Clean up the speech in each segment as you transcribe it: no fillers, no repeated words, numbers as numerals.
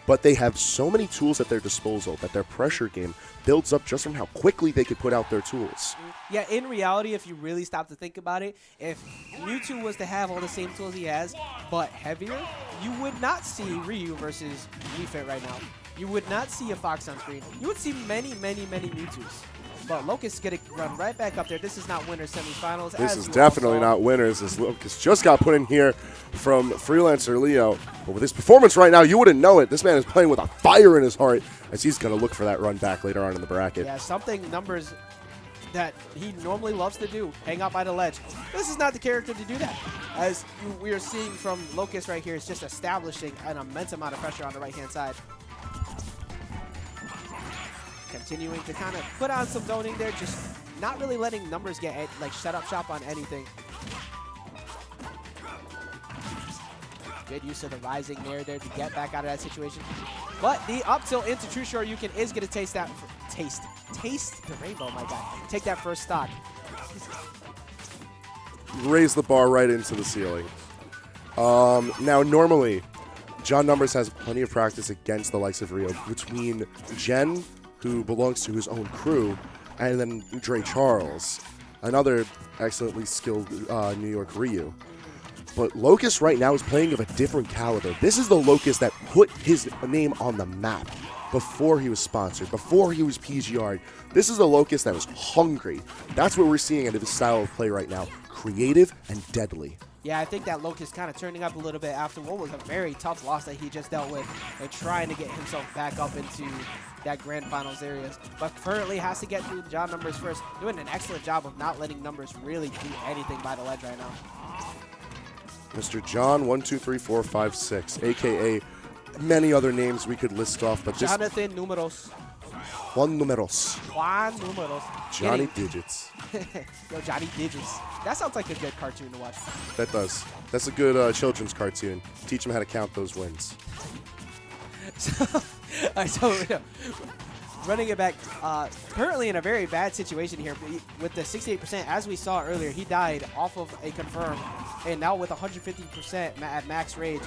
but they have so many tools at their disposal that their pressure game builds up just from how quickly they could put out their tools. Yeah, in reality, if you really stop to think about it, if Mewtwo was to have all the same tools he has, but heavier, you would not see Ryu versus Wii Fit right now. You would not see a Fox on screen. You would see many, many, many Mewtwo's. But Locus is going to run right back up there. This is not winners semifinals. This is definitely not winners, as Locus just got put in here from Freelancer Leo. But with his performance right now, you wouldn't know it. This man is playing with a fire in his heart as he's going to look for that run back later on in the bracket. Yeah, something numbers that he normally loves to do, hang out by the ledge. This is not the character to do that. As we are seeing from Locus right here, is just establishing an immense amount of pressure on the right-hand side. Continuing to kind of put on some zoning there, just not really letting numbers get like shut up shop on anything. Good use of the rising there to get back out of that situation. But the up tilt into True Shoryuken is going to taste that. Taste the rainbow, my guy. Take that first stock. Raise the bar right into the ceiling. Now, normally, John Numbers has plenty of practice against the likes of Rio between Jen, who belongs to his own crew, and then Dre Charles, another excellently skilled New York Ryu. But Locus right now is playing of a different caliber. This is the Locus that put his name on the map before he was sponsored, before he was PGR'd. This is the Locus that was hungry. That's what we're seeing in his style of play right now. Creative and deadly. Yeah, I think that Locus kind of turning up a little bit after what was a very tough loss that he just dealt with and trying to get himself back up into that grand finals areas. But currently has to get through John Numbers first, doing an excellent job of not letting Numbers really do anything by the ledge right now. Mr. John 1, 2, 3, 4, 5, 6, a.k.a. many other names we could list off, but Jonathan Números. Juan Números. Juan Números. Johnny Digits. Yo, Johnny Digits. That sounds like a good cartoon to watch. That does. That's a good children's cartoon. Teach them how to count those wins. So running it back, currently in a very bad situation here with the 68%. As we saw earlier, he died off of a confirm, and now with 150% at max rage,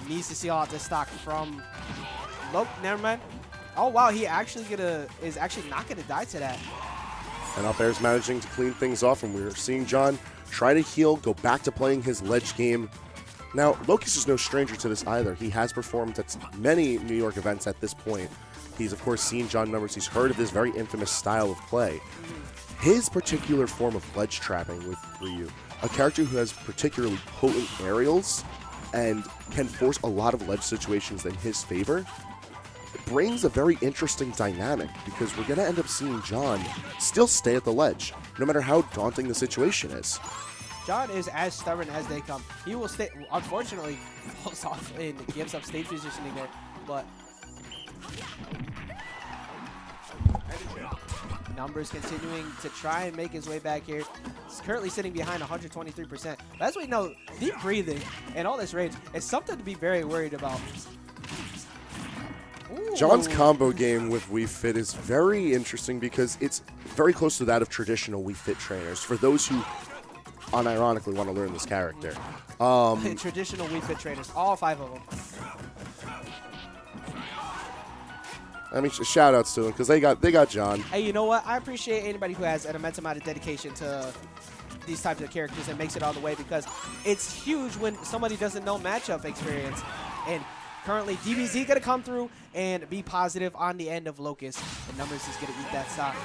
needs to seal out this stock from never mind. Oh wow, he actually is actually not gonna die to that. And up air's managing to clean things off, and we're seeing John try to heal, go back to playing his ledge game. Now, Locus is no stranger to this either. He has performed at many New York events at this point. He's, of course, seen John Numbers. He's heard of this very infamous style of play. His particular form of ledge trapping with Ryu, a character who has particularly potent aerials and can force a lot of ledge situations in his favor, brings a very interesting dynamic, because we're going to end up seeing John still stay at the ledge, no matter how daunting the situation is. John is as stubborn as they come. He will stay, unfortunately, falls off and gives up stage positioning there, but Numbers continuing to try and make his way back here. He's currently sitting behind 123%. But as we know, deep breathing and all this rage is something to be very worried about. Ooh. John's combo game with Wii Fit is very interesting because it's very close to that of traditional Wii Fit trainers. For those who unironically want to learn this character. Traditional Wii Fit trainers, all 5 of them. I mean, shout outs to them because they got John. Hey, you know what? I appreciate anybody who has an immense amount of dedication to these types of characters and makes it all the way, because it's huge when somebody doesn't know matchup experience. And currently, DBZ going to come through and be positive on the end of Locus. And Numbers is going to eat that stock.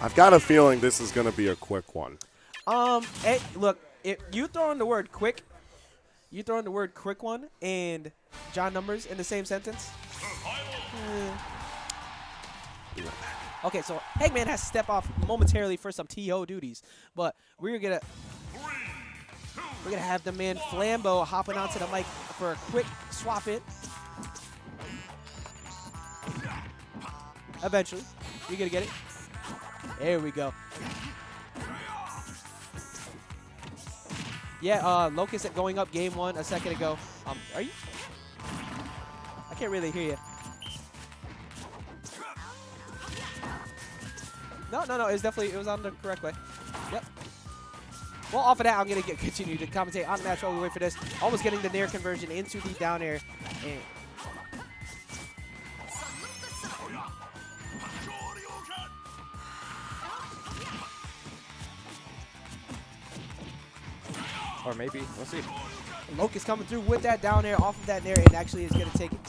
I've got a feeling this is going to be a quick one. Hey, look, if you throw in the word quick, one and John Numbers in the same sentence. Okay, so Hangman has to step off momentarily for some TO duties, but we're gonna have the man Flambeau hopping onto the mic for a quick swap in. Eventually, you're gonna get it. There we go. Yeah, Locus going up game 1 a second ago. Are you? I can't really hear you. No, it was on the correct way. Yep. Well, off of that, I'm going to continue to commentate on the match while we wait for this. Almost getting the nair conversion into the down air. And Or maybe. We'll see. Locus coming through with that down air off of that nair, and actually is going to take it.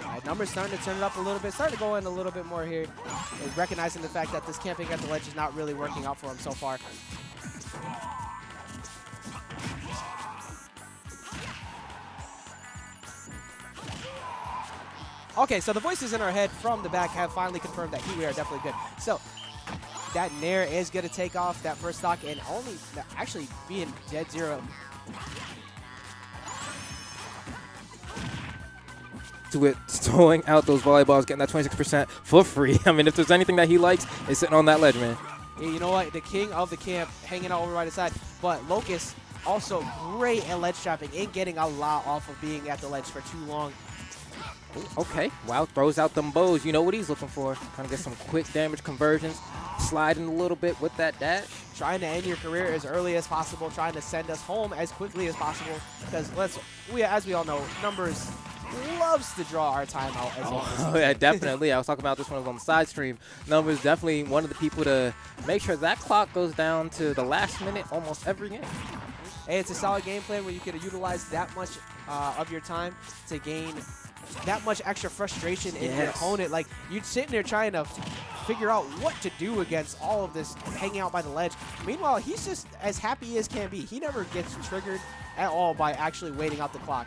All right, numbers starting to turn it up a little bit, starting to go in a little bit more here, and recognizing the fact that this camping at the ledge is not really working out for him so far. Okay, so the voices in our head from the back have finally confirmed that we are definitely good. So that nair is going to take off that first stock and only actually being dead zero. To it, throwing out those volleyballs, getting that 26% for free. I mean, if there's anything that he likes, it's sitting on that ledge, man. Yeah, you know what? The king of the camp hanging out over right side. But Locus also great at ledge trapping and getting a lot off of being at the ledge for too long. Okay, wow, throws out them bows. You know what he's looking for. Trying to get some quick damage conversions, sliding a little bit with that dash. Trying to end your career as early as possible, trying to send us home as quickly as possible. Because as we all know, Numbers loves to draw our time out as long as yeah, definitely. I was talking about this one on the side stream. Numbers definitely one of the people to make sure that clock goes down to the last minute almost every game. Hey, it's a solid game plan where you could utilize that much of your time to gain that much extra frustration in your opponent. Like, you're sitting there trying to figure out what to do against all of this hanging out by the ledge. Meanwhile, he's just as happy as can be. He never gets triggered at all by actually waiting out the clock.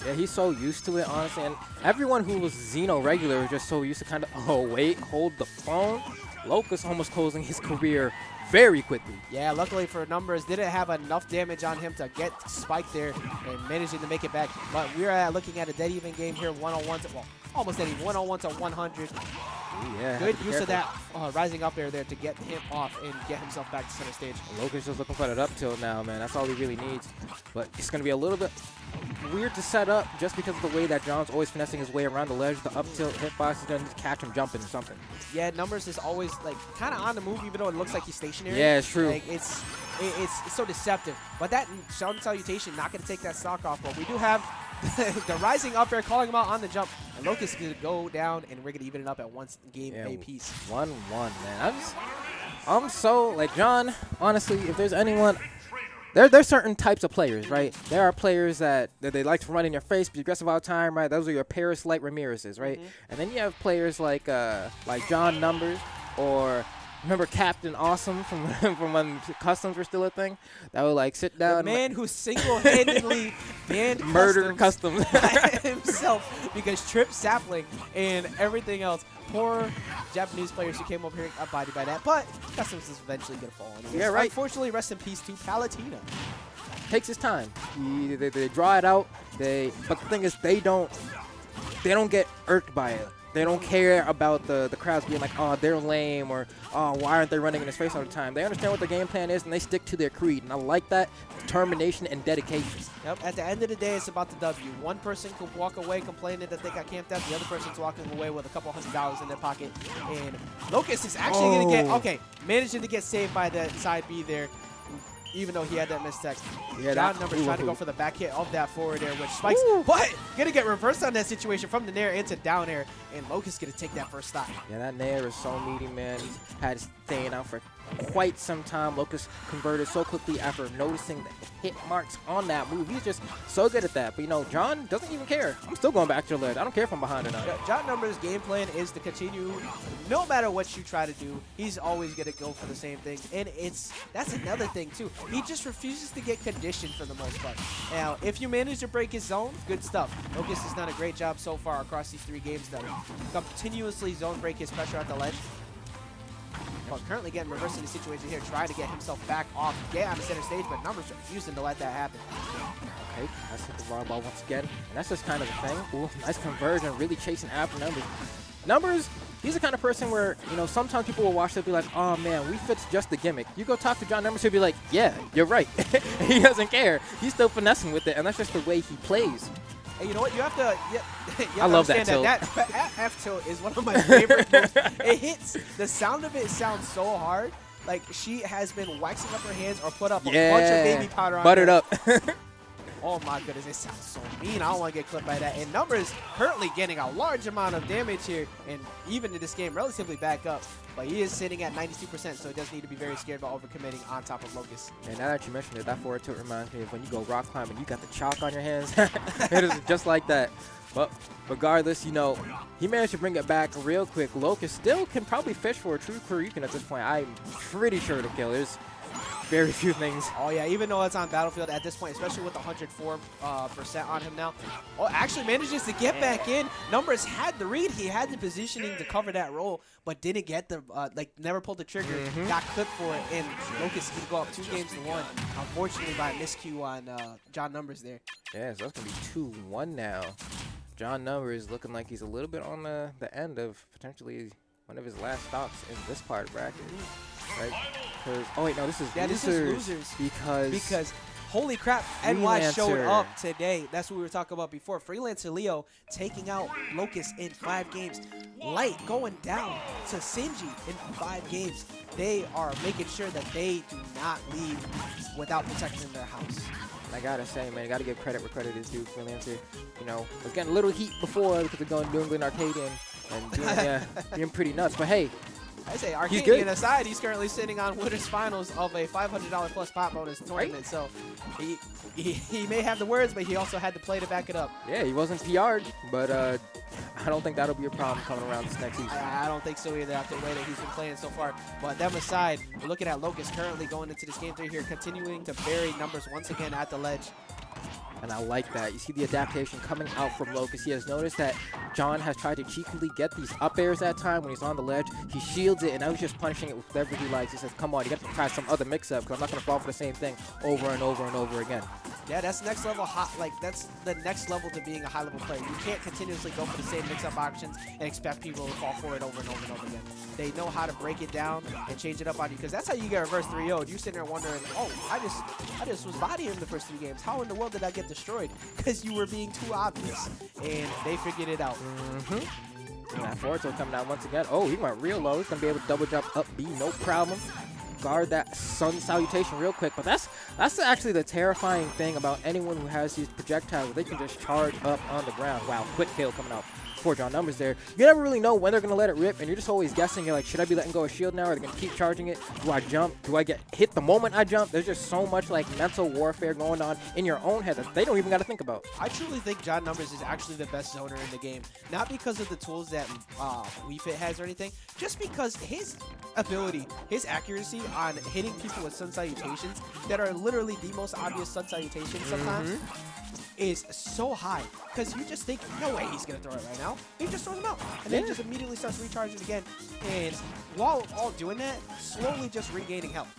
Yeah, he's so used to it, honestly. And everyone who was Xeno regular was just so used to kind of, oh, wait, hold the phone. Locus almost closing his career very quickly. Yeah, luckily for Numbers, didn't have enough damage on him to get spiked there and managing to make it back. But we're looking at a dead even game here, 1-on-1 to, well, almost dead even, 1-on-1 to 100. Yeah, good use of that rising up air there to get him off and get himself back to center stage. Locus just looking for that up tilt now, man. That's all he really needs. But it's going to be a little bit weird to set up just because of the way that John's always finessing his way around the ledge. The up tilt hitbox is going to catch him jumping or something. Yeah, Numbers is always like kind of on the move, even though it looks like he's stationary. Yeah, it's true. Like, it's so deceptive. But that Sun Salutation not going to take that stock off. But we do have the rising up air calling him out on the jump. And Locus is going to go down, and we're going to even it up at one game apiece. 1-1, man. I'm so, like, John, honestly, if there's anyone, there's certain types of players, right? There are players that they like to run in your face, be aggressive all the time, right? Those are your Paris-like Ramirez's, right? And then you have players like John Numbers, or remember Captain Awesome from when customs were still a thing? That would like sit down. The man who single-handedly banned murdered customs by himself because Trip Sapling and everything else. Poor Japanese players who came over here abided by that, but customs is eventually gonna fall. Yeah, right. Unfortunately, rest in peace to Palatina. Takes his time. They draw it out. But the thing is, they don't get irked by it. They don't care about the crowds being like, oh, they're lame, or oh, why aren't they running in his face all the time? They understand what their game plan is, and they stick to their creed. And I like that determination and dedication. Yep. At the end of the day, it's about the W. One person could walk away complaining that they got camped out. The other person's walking away with a couple $100 in their pocket. And Locus is actually going to get, managing to get saved by the side B there, even though he had that mistech. Yeah, John Numbers trying to go for the back hit of that forward air, which spikes, but going to get reversed on that situation from the nair into down air, and Locus going to take that first stop. Yeah, that nair is so meaty, man. He's had staying out for quite some time. Locus converted so quickly after noticing the hit marks on that move. He's just so good at that. But, you know, John doesn't even care. I'm still going back to the ledge. I don't care if I'm behind or not. Yeah, John Numbers' game plan is to continue, no matter what you try to do, he's always going to go for the same things. And that's another thing, too. He just refuses to get conditioned for the most part. Now, if you manage to break his zone, good stuff. Locus has done a great job so far across these 3 games to continuously zone break his pressure at the ledge. But currently getting reversed in the situation here, trying to get himself back off, get on the center stage, but Numbers refusing to let that happen. Okay, that's hit the wrong ball once again. And that's just kind of the thing. Ooh, nice conversion, really chasing after Numbers. Numbers, he's the kind of person where, you know, sometimes people will watch it and be like, oh man, we fits just the gimmick. You go talk to John Numbers, he'll be like, yeah, you're right. He doesn't care. He's still finessing with it, and that's just the way he plays. And you know what? You have to. I love that tilt. That F tilt is one of my favorite moves. It hits. The sound of it sounds so hard. Like she has been waxing up her hands or put up a bunch of baby powder on. Buttered up. Oh my goodness, it sounds so mean. I don't want to get clipped by that. And Numbers currently getting a large amount of damage here, and even in this game, relatively back up. But he is sitting at 92%, so he does need to be very scared about overcommitting on top of Locus. And now that you mentioned it, that forward tilt reminds me of when you go rock climbing, you got the chalk on your hands. It is just like that. But regardless, you know, he managed to bring it back real quick. Locus still can probably fish for a true Koryukin at this point. I'm pretty sure to kill. There's very few things. Oh yeah, even though it's on Battlefield at this point, especially with 104% on him now. Oh, actually manages to get back in. Numbers had the read. He had the positioning to cover that roll, but didn't get the, never pulled the trigger. Got clipped for it, and Locus can go up 2-1. Unfortunately, by a miscue on John Numbers there. Yeah, so it's going to be 2-1 now. John Numbers looking like he's a little bit on the end of potentially one of his last stops in this part of bracket. Right? Oh wait, no, this is yeah, losers. This is losers because holy crap, NY showed up today. That's what we were talking about before. Freelancer Leo taking out Locus in 5 games. Light going down to Sinji in 5 games. They are making sure that they do not leave without protecting their house. I gotta say, man, gotta give credit where credit is due. Freelancer, you know, was getting a little heat before because of going New England Arcade and doing, being pretty nuts. But hey, I say Arcadian aside, he's currently sitting on winners finals of a $500 plus pot bonus tournament. Right? So he may have the words, but he also had to play to back it up. Yeah, he wasn't PR'd, but I don't think that'll be a problem coming around this next season. I don't think so either after the way that he's been playing so far. But them aside, we're looking at Locus currently going into this game 3 here, continuing to bury Numbers once again at the ledge. And I like that. You see the adaptation coming out from Locus. He has noticed that John has tried to cheekily get these up airs that time when he's on the ledge. He shields it, and now he's just punishing it with whatever he likes. He says, come on, you got to try some other mix-up because I'm not going to fall for the same thing over and over and over again. Yeah, that's next level that's the next level to being a high level player. You can't continuously go for the same mix-up options and expect people to fall for it over and over and over again. They know how to break it down and change it up on you, because that's how you get reverse 3-0'd. You sitting there wondering, oh, I just was bodying him the first 3 games. How in the world did I get destroyed? Because you were being too obvious, and they figured it out. And that forward tilt coming out once again. Oh, he went real low. He's gonna be able to double jump up B, no problem. Guard that sun salutation real quick, but that's actually the terrifying thing about anyone who has these projectiles. They can just charge up on the ground. Wow, quick kill coming out for John Numbers there. You never really know when they're gonna let it rip, and you're just always guessing. You're like, should I be letting go of shield now? Are they gonna keep charging it? Do I jump? Do I get hit the moment I jump? There's just so much like mental warfare going on in your own head that they don't even got to think about. I truly think John Numbers is actually the best zoner in the game, not because of the tools that WeFit has or anything, just because his ability, his accuracy on hitting people with sun salutations that are literally the most obvious sun salutations sometimes is so high, because you just think, no way he's going to throw it right now. He just throws them out, and then just immediately starts recharging again. And while all doing that, slowly just regaining health.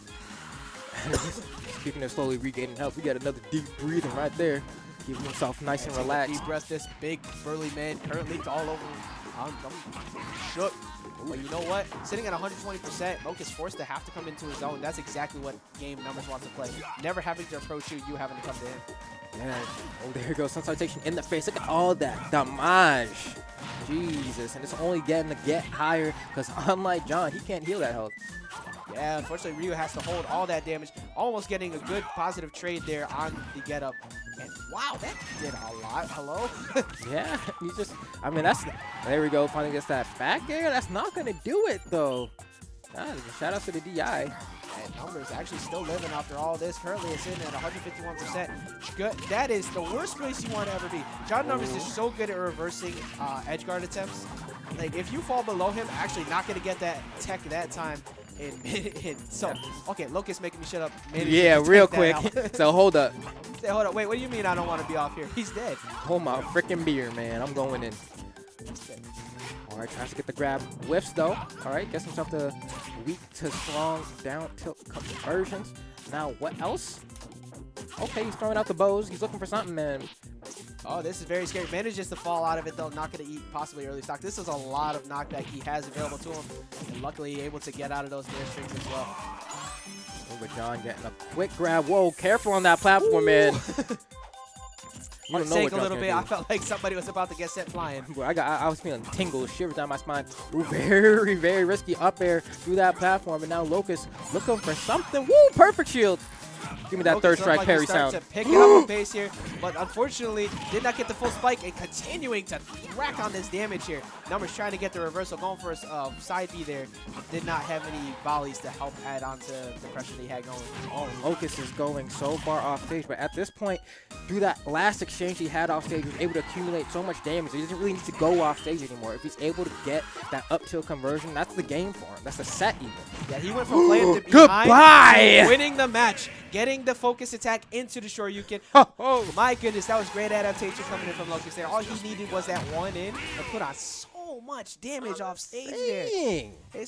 Speaking of slowly regaining health, we got another deep breathing right there. Keeping himself nice and relaxed. Deep breath, this big burly man currently all over. I'm shook. But you know what? Sitting at 120%, Locus forced to have to come into his zone. That's exactly what game Numbers wants to play. Never having to approach you, you having to come to him. Yeah. Oh, there goes sun salutation in the face. Look at all that damage. Jesus. And it's only getting to get higher because unlike John, he can't heal that health. Yeah, unfortunately, Ryu has to hold all that damage. Almost getting a good positive trade there on the get-up. And wow, that did a lot. Hello? Yeah, you just, I mean, there we go. Finally gets that back air. That's not going to do it, though. Shout out to the DI. And Numbers actually still living after all this. Currently, it's sitting at 151%. Good. That is the worst place you want to ever be. John Numbers is so good at reversing edge guard attempts. Like, if you fall below him, actually not going to get that tech that time. So, okay, Locus making me shut up. Yeah, real quick. So, hold up. Say, hold up. Wait, what do you mean I don't want to be off here? He's dead. Hold my freaking beer, man. I'm going in. All right, tries to get the grab. Whiffs, though. All right, gets himself the weak to strong down tilt conversions. Now, what else? Okay, he's throwing out the bows. He's looking for something, man. Oh, this is very scary. Manages to fall out of it, though. Not going to eat possibly early stock. This is a lot of knockback he has available to him. And luckily, able to get out of those bear strings as well. Over John getting a quick grab. Whoa, careful on that platform, man. You don't know what a little bit. I felt like somebody was about to get set flying. I was feeling tingles, shivers down my spine. Very, very risky up air through that platform. And now Locus looking for something. Woo, perfect shield. Give me that Locus third looked strike like he parry started sound. to pick it up a pace here, but unfortunately did not get the full spike and continuing to rack on this damage here. Numbers trying to get the reversal, going for a side B there. Did not have any volleys to help add on to the pressure that he had going. Oh, Locus is going so far off stage, but at this point, through that last exchange he had off stage, he was able to accumulate so much damage. He doesn't really need to go off stage anymore. If he's able to get that up tilt conversion, that's the game for him. That's the set even. Yeah, he went from playing to behind Goodbye! to winning the match, getting the focus attack into the Shoryuken. Oh, My goodness, that was great adaptation coming in from Locus there. All he needed was that one in and put on so much damage off stage there. dang. It's